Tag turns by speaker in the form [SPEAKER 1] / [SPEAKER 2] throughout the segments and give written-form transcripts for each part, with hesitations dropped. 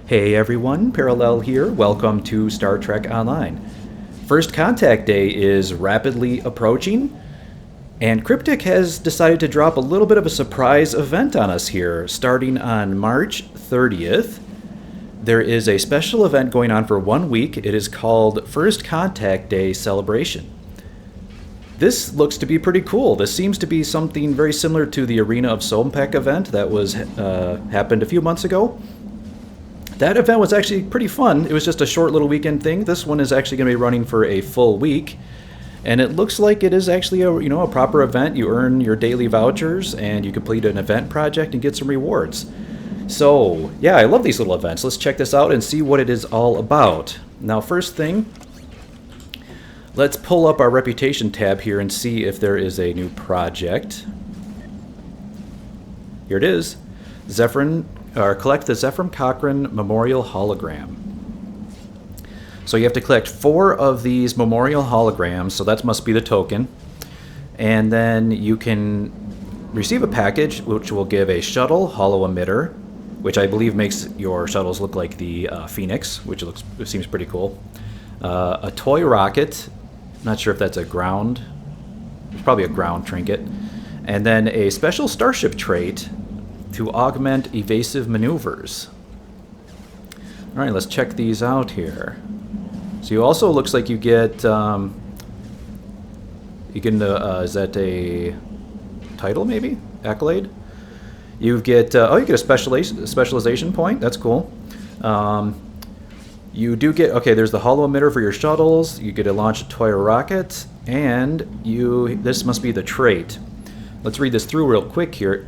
[SPEAKER 1] Hey everyone, Parallel here. Welcome to Star Trek Online. First Contact Day is rapidly approaching, and Cryptic has decided to drop a little bit of a surprise event on us here. Starting on March 30th, there is a special event going on for 1 week. It is called First Contact Day Celebration. This looks to be pretty cool. This seems to be something very similar to the Arena of Solmpek event that was happened a few months ago. That event was actually pretty fun. It was just a short little weekend thing. This one is actually going to be running for a full week, and it looks like it is actually a proper event. You earn your daily vouchers, and you complete an event project and get some rewards. So yeah, I love these little events. Let's check this out and see what it is all about. Now, first thing, let's pull up our reputation tab here and see if there is a new project. Here it is. Collect the Zephram Cochrane Memorial Hologram. So you have to collect 4 of these memorial holograms, so that must be the token. And then you can receive a package which will give a Shuttle Holo Emitter, which I believe makes your shuttles look like the Phoenix, which seems pretty cool. A toy rocket, not sure if that's a ground, it's probably a ground trinket. And then a special Starship trait to augment evasive maneuvers. All right, let's check these out here. So you also looks like you get, is that a title maybe? Accolade? You get, you get a specialization point. That's cool. You do get, there's the holo emitter for your shuttles. You get to launch a toy rocket, and this must be the trait. Let's read this through real quick here.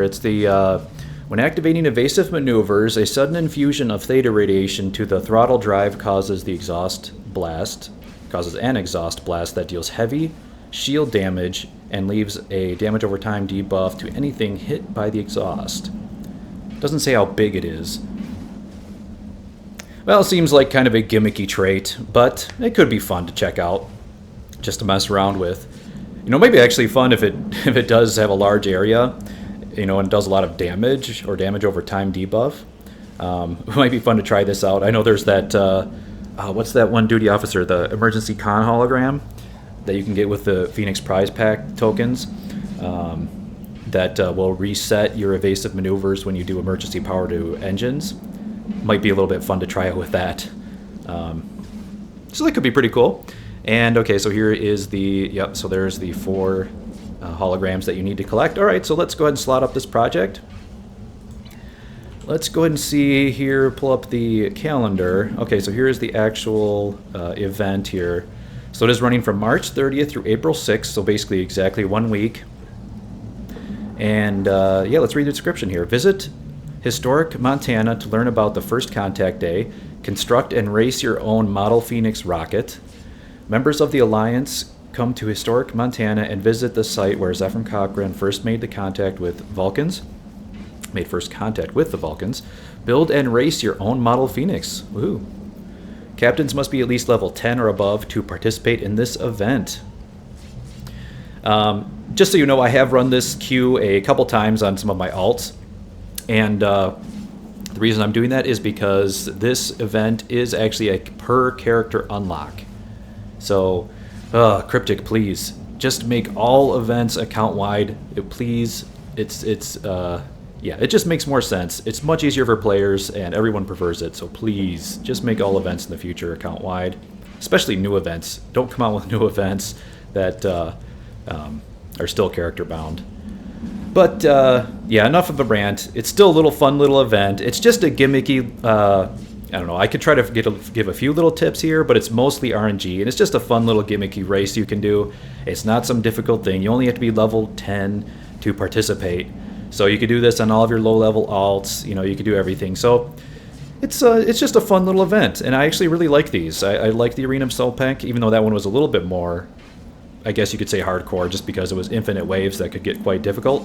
[SPEAKER 1] It's the when activating evasive maneuvers, a sudden infusion of theta radiation to the throttle drive causes an exhaust blast that deals heavy shield damage and leaves a damage over time debuff to anything hit by the exhaust. Doesn't say how big it is. Well, it seems like kind of a gimmicky trait, but it could be fun to check out, just to mess around with. Maybe actually fun if it does have a large area, and does a lot of damage or damage over time debuff. It might be fun to try this out. I know there's that, what's that one duty officer, the emergency con hologram that you can get with the Phoenix prize pack tokens that will reset your evasive maneuvers when you do emergency power to engines. Might be a little bit fun to try out with that. So that could be pretty cool. And so here is so there's the 4 holograms that you need to collect. All right, so let's go ahead and slot up this project. Let's go ahead and see here, pull up the calendar. Okay, so here is the actual event here. So it is running from March 30th through April 6th, so basically exactly 1 week. And let's read the description here. Visit historic Montana to learn about the First Contact Day. Construct and race your own model Phoenix rocket. Members of the Alliance come to historic Montana and visit the site where Zephram Cochrane first made contact with the Vulcans. Build and race your own model Phoenix. Woohoo. Captains must be at least level 10 or above to participate in this event. Just so you know, I have run this queue a couple times on some of my alts, and the reason I'm doing that is because this event is actually a per character unlock. So, Cryptic, please just make all events account wide. Please, it just makes more sense. It's much easier for players, and everyone prefers it. So please, just make all events in the future account wide, especially new events. Don't come out with new events that are still character bound. But enough of a rant. It's still a fun little event. It's just a gimmicky. I don't know, I could try to give a few little tips here, but it's mostly RNG, and it's just a fun little gimmicky race you can do. It's not some difficult thing. You only have to be level 10 to participate. So you could do this on all of your low-level alts. You could do everything. So it's just a fun little event, and I actually really like these. I like the Arena of Solmpek, even though that one was a little bit more, I guess you could say, hardcore, just because it was infinite waves that could get quite difficult.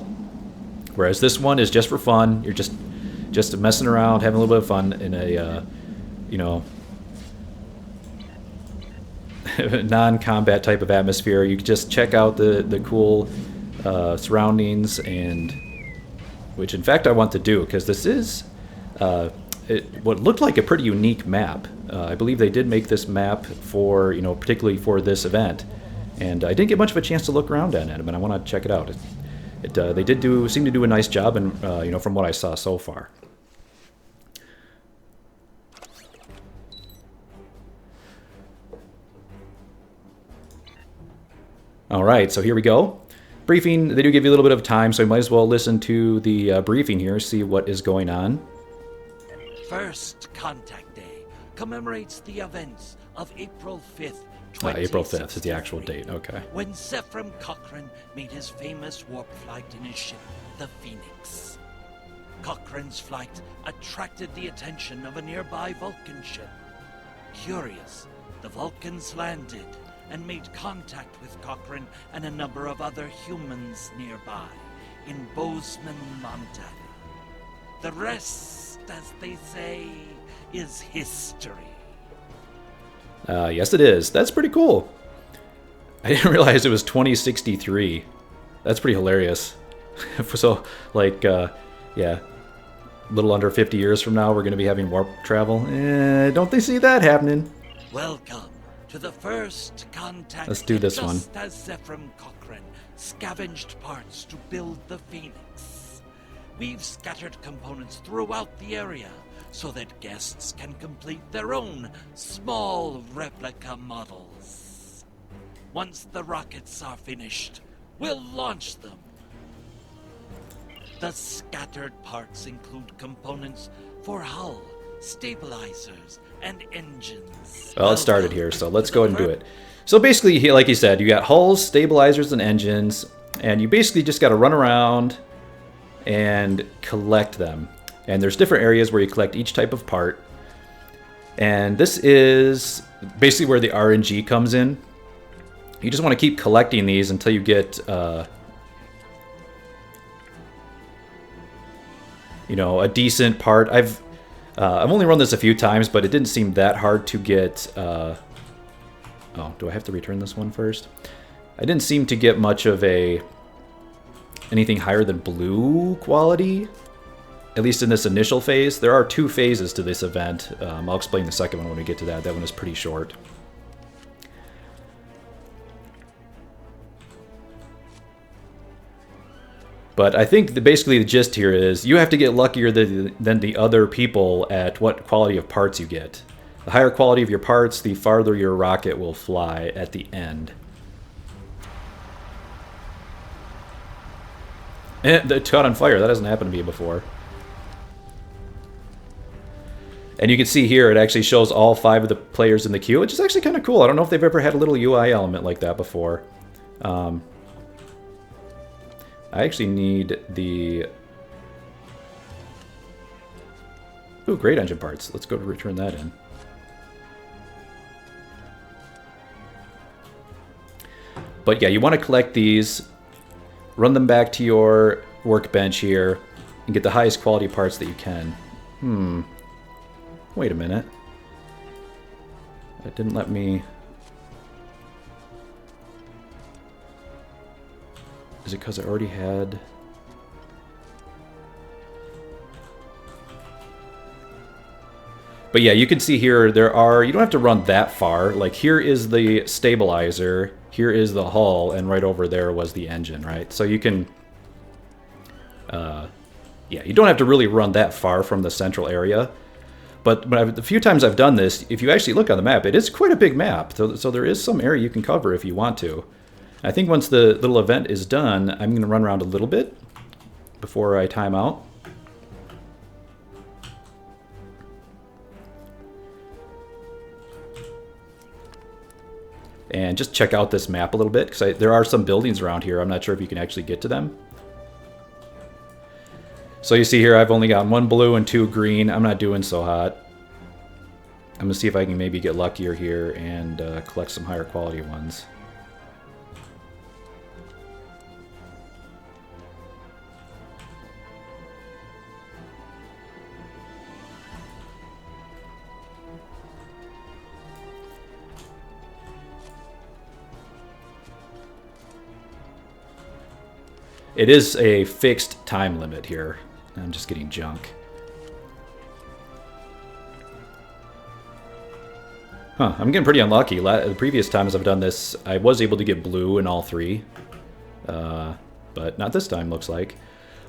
[SPEAKER 1] Whereas this one is just for fun. You're just messing around, having a little bit of fun in a, non-combat type of atmosphere. You can just check out the cool surroundings, and which in fact I want to do, because this is what looked like a pretty unique map. I believe they did make this map for, particularly for this event. And I didn't get much of a chance to look around at it, but I want to check it out. They did seem to do a nice job, and from what I saw so far. All right, so here we go. Briefing. They do give you a little bit of time, so you might as well listen to the briefing here, see what is going on.
[SPEAKER 2] First Contact Day commemorates the events of April 5th.
[SPEAKER 1] April 5th is the actual date, okay.
[SPEAKER 2] When Zephram Cochrane made his famous warp flight in his ship, the Phoenix. Cochrane's flight attracted the attention of a nearby Vulcan ship. Curious, the Vulcans landed and made contact with Cochrane and a number of other humans nearby in Bozeman, Montana. The rest, as they say, is history.
[SPEAKER 1] Yes, it is. That's pretty cool. I didn't realize it was 2063. That's pretty hilarious. So, yeah, a little under 50 years from now, we're going to be having warp travel. Don't they see that happening?
[SPEAKER 2] Welcome to the first contact.
[SPEAKER 1] Let's do this one.
[SPEAKER 2] Just as Zephram Cochrane scavenged parts to build the Phoenix. We've scattered components throughout the area so that guests can complete their own small replica models. Once the rockets are finished, we'll launch them. The scattered parts include components for hull, stabilizers, and engines.
[SPEAKER 1] Well, it started here, so let's go ahead and do it. So basically, like you said, you got hulls, stabilizers, and engines, and you basically just got to run around and collect them. And there's different areas where you collect each type of part. And this is basically where the RNG comes in. You just want to keep collecting these until you get, a decent part. I've only run this a few times, but it didn't seem that hard to get. Oh, do I have to return this one first? I didn't seem to get much of anything higher than blue quality. At least in this initial phase. There are 2 phases to this event. I'll explain the second one when we get to that. That one is pretty short. But I think basically the gist here is you have to get luckier than the other people at what quality of parts you get. The higher quality of your parts, the farther your rocket will fly at the end. And it caught on fire. That hasn't happened to me before. And you can see here, it actually shows all 5 of the players in the queue, which is actually kind of cool. I don't know if they've ever had a little UI element like that before. I actually need the... Ooh, great engine parts. Let's go to return that in. But yeah, you want to collect these, run them back to your workbench here, and get the highest quality parts that you can. Wait a minute. That didn't let me... Is it because I already had... But yeah, you can see here, there are... You don't have to run that far. Like, here is the stabilizer, here is the hull, and right over there was the engine, right? So you can... yeah, you don't have to really run that far from the central area. But the few times I've done this, if you actually look on the map, it is quite a big map. So there is some area you can cover if you want to. I think once the little event is done, I'm going to run around a little bit before I time out. And just check out this map a little bit, because there are some buildings around here. I'm not sure if you can actually get to them. So you see here, I've only got 1 blue and 2 green. I'm not doing so hot. I'm going to see if I can maybe get luckier here and collect some higher quality ones. It is a fixed time limit here. I'm just getting junk. Huh, I'm getting pretty unlucky. The previous times I've done this, I was able to get blue in all 3. But not this time, looks like.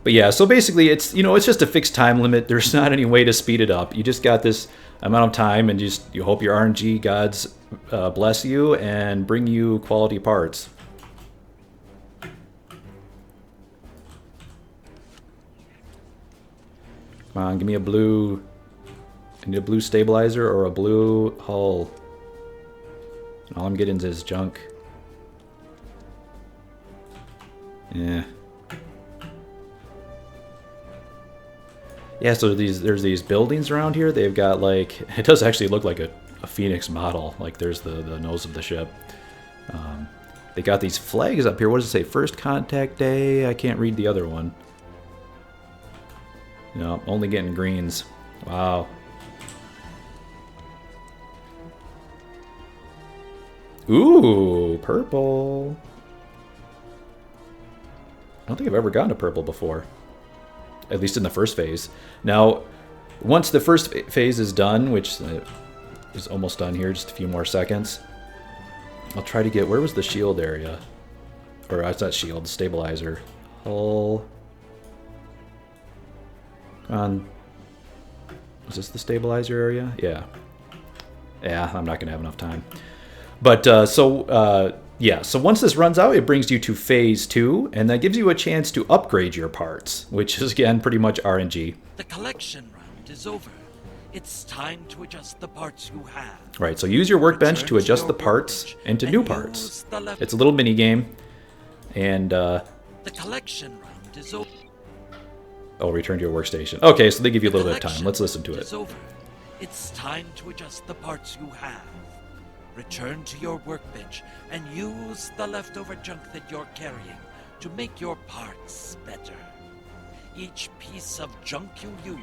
[SPEAKER 1] But yeah, so basically it's, you know, it's just a fixed time limit. There's not any way to speed it up. You just got this amount of time, and you hope your RNG gods bless you and bring you quality parts. Come on, give me a blue. I need a blue stabilizer or a blue hull. All I'm getting is junk. Yeah. Yeah, so there's these buildings around here. They've got, like, it does actually look like a Phoenix model. Like, there's the nose of the ship. They got these flags up here. What does it say? First contact day? I can't read the other one. No, only getting greens. Wow. Ooh, purple. I don't think I've ever gotten a purple before. At least in the first phase. Now, once the first phase is done, which is almost done here, just a few more seconds, I'll try to get... Where was the shield area? Or it's not shield, stabilizer. Hull. Come on. Is this the stabilizer area? Yeah. Yeah, I'm not going to have enough time. But, yeah, so once this runs out, it brings you to phase 2, and that gives you a chance to upgrade your parts, which is, again, pretty much RNG.
[SPEAKER 2] The collection round is over. It's time to adjust the parts you have.
[SPEAKER 1] Right, so use your workbench to adjust the parts into new parts. It's a little mini game, and
[SPEAKER 2] the collection round is over.
[SPEAKER 1] Oh, return to your workstation. Okay, so they give you a little bit of time. Let's listen to it.
[SPEAKER 2] Over. It's time to adjust the parts you have. Return to your workbench and use the leftover junk that you're carrying to make your parts better. Each piece of junk you use.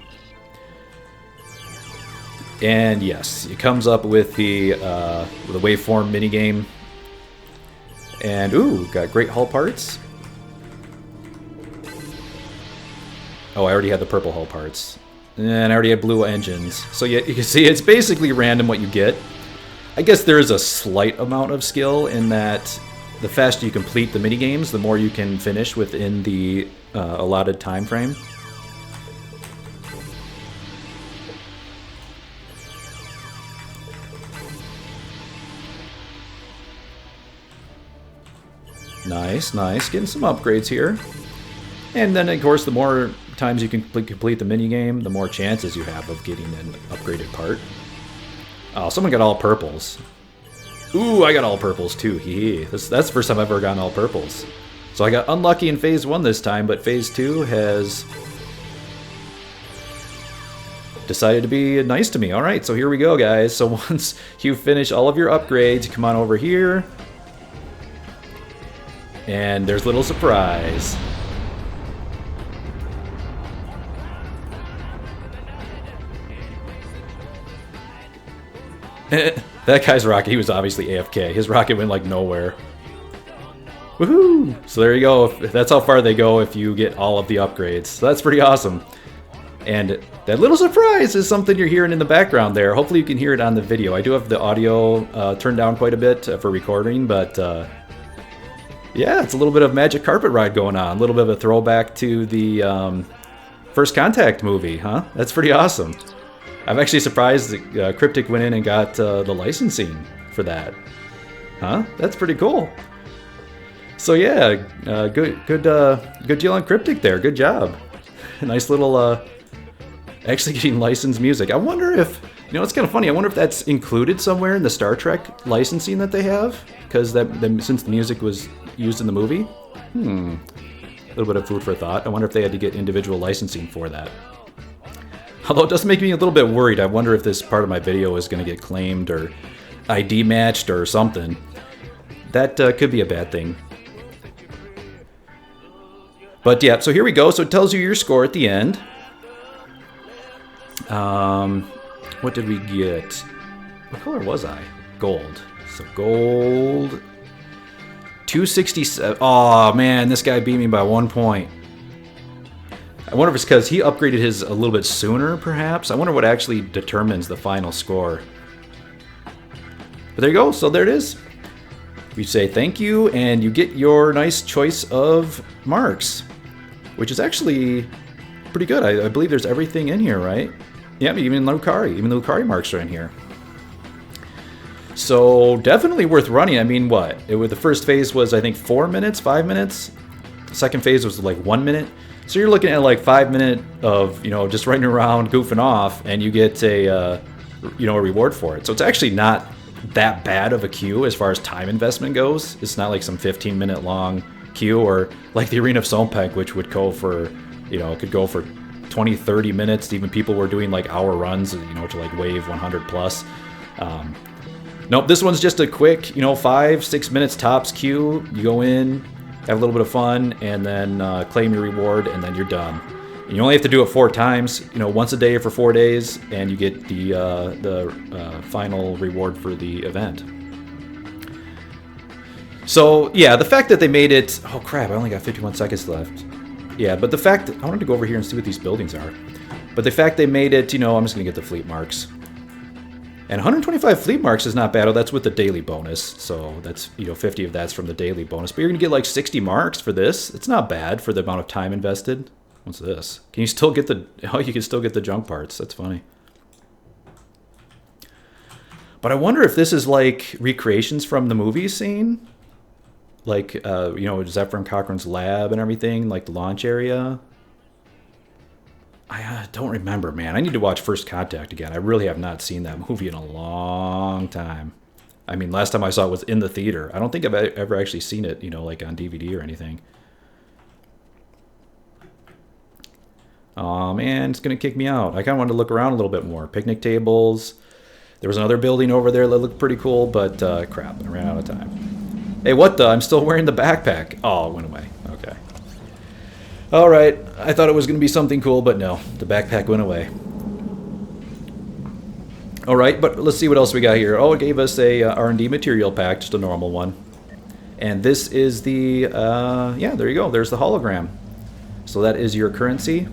[SPEAKER 1] And yes, it comes up with the waveform minigame. And ooh, got great hull parts. Oh, I already had the purple hull parts. And I already had blue engines. So yeah, you can see it's basically random what you get. I guess there is a slight amount of skill in that the faster you complete the minigames, the more you can finish within the allotted time frame. Nice, nice. Getting some upgrades here. And then, of course, the more times you can complete the minigame, the more chances you have of getting an upgraded part. Oh, someone got all purples. Ooh, I got all purples too. Hee. That's the first time I've ever gotten all purples. So I got unlucky in phase 1 this time, but phase 2 has decided to be nice to me. All right, so here we go, guys. So once you finish all of your upgrades, you come on over here. And there's a little surprise. That guy's rocket, he was obviously AFK. His rocket went like nowhere. Woohoo! So there you go. That's how far they go if you get all of the upgrades. So that's pretty awesome. And that little surprise is something you're hearing in the background there. Hopefully you can hear it on the video. I do have the audio turned down quite a bit for recording, but yeah, it's a little bit of Magic Carpet Ride going on. A little bit of a throwback to the First Contact movie, huh? That's pretty awesome. I'm actually surprised that Cryptic went in and got the licensing for that. Huh? That's pretty cool. So yeah, good deal on Cryptic there. Good job. Nice little actually getting licensed music. I wonder if, you know, it's kind of funny. I wonder if that's included somewhere in the Star Trek licensing that they have, because since the music was used in the movie. A little bit of food for thought. I wonder if they had to get individual licensing for that. Although it does make me a little bit worried. I wonder if this part of my video is going to get claimed or ID matched or something. That could be a bad thing. But yeah, so here we go. So it tells you your score at the end. What did we get? What color was I? Gold. So gold. 267. Oh man, this guy beat me by 1 point. I wonder if it's because he upgraded his a little bit sooner, perhaps? I wonder what actually determines the final score. But there you go. So there it is. You say thank you, and you get your nice choice of marks, which is actually pretty good. I believe there's everything in here, right? Yeah, even Lucari. Even the Lucari marks are in here. So definitely worth running. I mean, what? The first phase was, I think, 4 minutes, 5 minutes. The second phase was like 1 minute. So you're looking at like 5 minutes of, just running around, goofing off, and you get a reward for it. So it's actually not that bad of a queue as far as time investment goes. It's not like some 15-minute long queue, or like the Arena of Sompek, which would go for, could go for 20, 30 minutes. Even people were doing like hour runs, to like Wave 100 plus. Nope, this one's just a quick, 5-6 minutes tops queue. You go in, have a little bit of fun, and then claim your reward, and then you're done. And you only have to do it 4 times, once a day for 4 days, and you get the final reward for the event. So yeah, the fact that they made it, oh crap, I only got 51 seconds left. Yeah, but the fact that, I wanted to go over here and see what these buildings are. But the fact they made it, I'm just gonna get the fleet marks. And 125 fleet marks is not bad. Oh, that's with the daily bonus. So that's, 50 of that's from the daily bonus. But you're gonna get like 60 marks for this. It's not bad for the amount of time invested. What's this? Can you still get the... Oh, you can still get the junk parts. That's funny. But I wonder if this is like recreations from the movie scene. Like, Zephyr Cochrane's lab and everything. Like the launch area. I don't remember, man. I need to watch First Contact again. I really have not seen that movie in a long time. I mean, last time I saw it was in the theater. I don't think I've ever actually seen it, like on DVD or anything. Oh man, it's gonna kick me out. I kind of wanted to look around a little bit more. Picnic tables. There was another building over there that looked pretty cool, but crap, I ran out of time. Hey, what the? I'm still wearing the backpack. Oh, it went away. Okay. All right. I thought it was gonna be something cool, but no, the backpack went away. All right, but let's see what else we got here. Oh, it gave us a R&D material pack, just a normal one. And this is the yeah, there you go. There's the hologram. So that is your currency.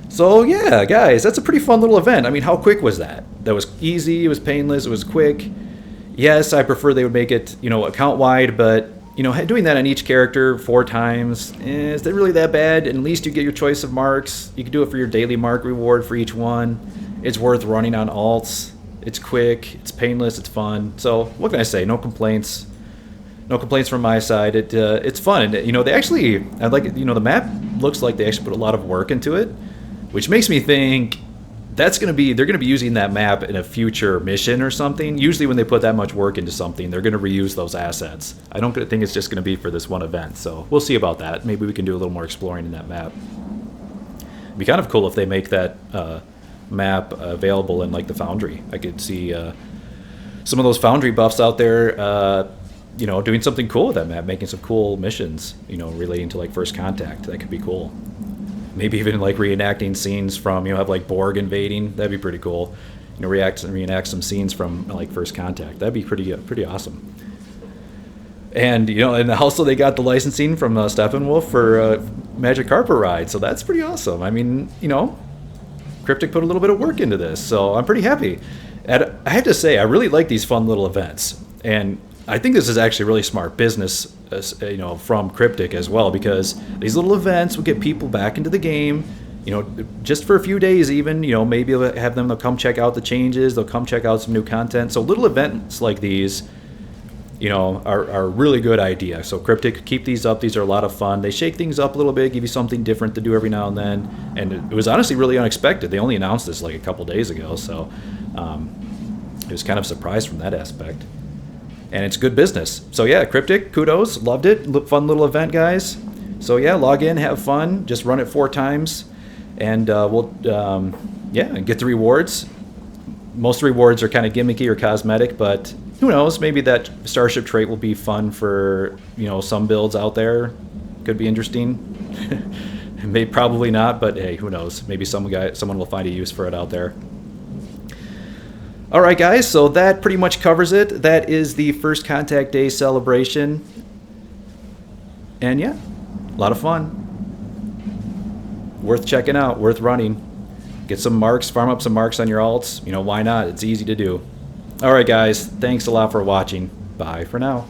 [SPEAKER 1] So yeah, guys, that's a pretty fun little event. I mean, how quick was that? That was easy, it was painless, it was quick. Yes, I prefer they would make it, account-wide, but, doing that on each character 4 times, is that really that bad? And at least you get your choice of marks. You can do it for your daily mark reward for each one. It's worth running on alts. It's quick, it's painless, it's fun. So, what can I say? No complaints. No complaints from my side. It's fun. And, they actually, I like, the map looks like they actually put a lot of work into it. Which makes me think they're going to be using that map in a future mission or something. Usually when they put that much work into something, they're going to reuse those assets. I don't think it's just going to be for this one event. So we'll see about that. Maybe we can do a little more exploring in that map. It'd be kind of cool if they make that map available in like the Foundry. I could see some of those Foundry buffs out there, doing something cool with that map, making some cool missions, relating to like First Contact. That could be cool. Maybe even like reenacting scenes from, have like Borg invading. That'd be pretty cool. Reenact some scenes from like First Contact. That'd be pretty awesome. And and also they got the licensing from Steppenwolf for Magic Carpet Ride, so that's pretty awesome. I mean, Cryptic put a little bit of work into this, so I'm pretty happy. And I have to say, I really like these fun little events, and I think this is actually really smart business, from Cryptic as well, because these little events will get people back into the game, just for a few days even, maybe have them, they'll come check out the changes, they'll come check out some new content. So little events like these, are a really good idea. So Cryptic, keep these up. These are a lot of fun. They shake things up a little bit, give you something different to do every now and then. And it was honestly really unexpected. They only announced this like a couple days ago, so it was kind of surprised from that aspect. And it's good business. So yeah, Cryptic, kudos, loved it. Fun little event, guys. So yeah, log in, have fun, just run it 4 times, and we'll get the rewards. Most rewards are kind of gimmicky or cosmetic, but who knows? Maybe that Starship trait will be fun for some builds out there. Could be interesting. Maybe probably not, but hey, who knows? Maybe someone will find a use for it out there. Alright guys, so that pretty much covers it. That is the First Contact Day celebration. And yeah, a lot of fun. Worth checking out, worth running. get some marks, farm up some marks on your alts. You know, why not? It's easy to do. All right, guys. Thanks a lot for watching. Bye for now.